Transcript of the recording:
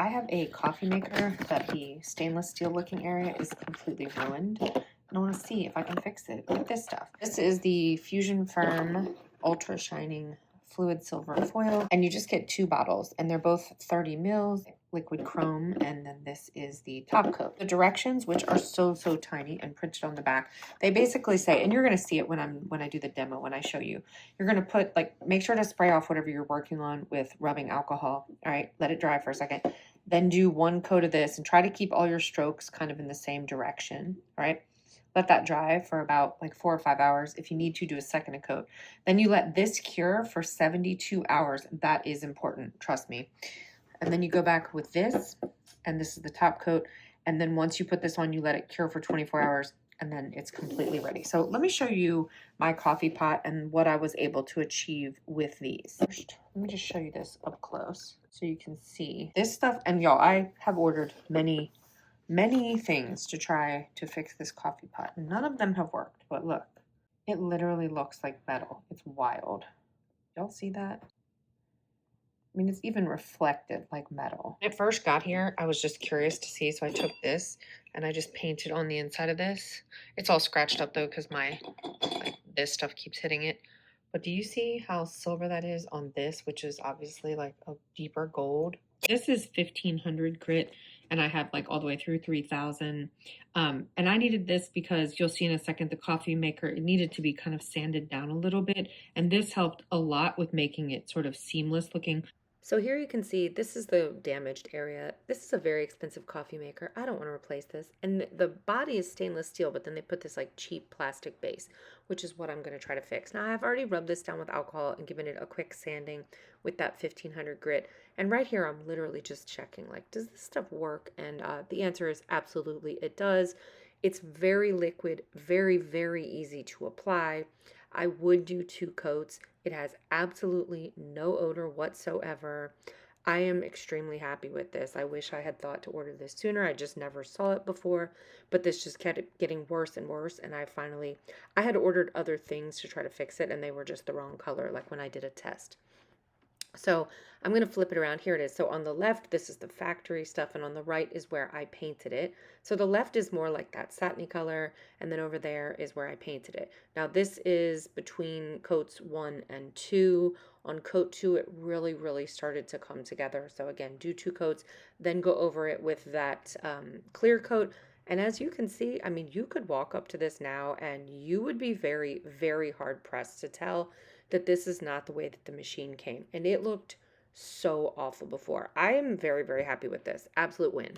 I have a coffee maker that the stainless steel looking area is completely ruined. And I want to see if I can fix it with this stuff. This is the Fusion Firm Ultra Shining Fluid Silver Foil. And you just get 2 bottles. And they're both 30 mils, liquid chrome. And then this is the top coat. The directions, which are so tiny and printed on the back, they basically say, and you're going to see it when I do the demo, when I show you, you're going to put, like, make sure to spray off whatever you're working on with rubbing alcohol. All right, let it dry for a second. Then do 1 coat of this and try to keep all your strokes kind of in the same direction. All right. Let that dry for about like 4 or 5 hours. If you need to, do a second coat. Then you let this cure for 72 hours. That is important, trust me. And then you go back with this, and this is the top coat. And then once you put this on, you let it cure for 24 hours, and then it's completely ready. So let me show you my coffee pot and what I was able to achieve with these. First, let me just show you this up close so you can see this stuff. And y'all, I have ordered many things to try to fix this coffee pot. None of them have worked, but look, it literally looks like metal. It's wild. Y'all see that? I mean, it's even reflective like metal. When it first got here, I was just curious to see, so I took this and I just painted on the inside of this. It's all scratched up though because this stuff keeps hitting it. But do you see how silver that is on this, which is obviously like a deeper gold? This is 1500 grit, and I have like all the way through 3000. And I needed this because you'll see in a second the coffee maker, it needed to be kind of sanded down a little bit. And this helped a lot with making it sort of seamless looking. So here you can see this is the damaged area. This is a very expensive coffee maker. I don't want to replace this. And the body is stainless steel, but then they put this like cheap plastic base, which is what I'm going to try to fix. Now I've already rubbed this down with alcohol and given it a quick sanding with that 1500 grit. And right here, I'm literally just checking, like, does this stuff work? And the answer is absolutely it does. It's very liquid, very easy to apply. I would do 2 coats. It has absolutely no odor whatsoever. I am extremely happy with this. I wish I had thought to order this sooner. I just never saw it before, but this just kept getting worse and worse. And I had ordered other things to try to fix it, and they were just the wrong color, like when I did a test. So I'm going to flip it around. Here it is. So on the left, this is the factory stuff, and on the right is where I painted it. So the left is more like that satiny color, and then over there is where I painted it. Now this is between coats 1 and 2. On coat 2, it really started to come together. So again, do 2 coats, then go over it with that clear coat. And as you can see, I mean, you could walk up to this now and you would be very hard pressed to tell that this is not the way that the machine came. And it looked so awful before. I am very happy with this. Absolute win.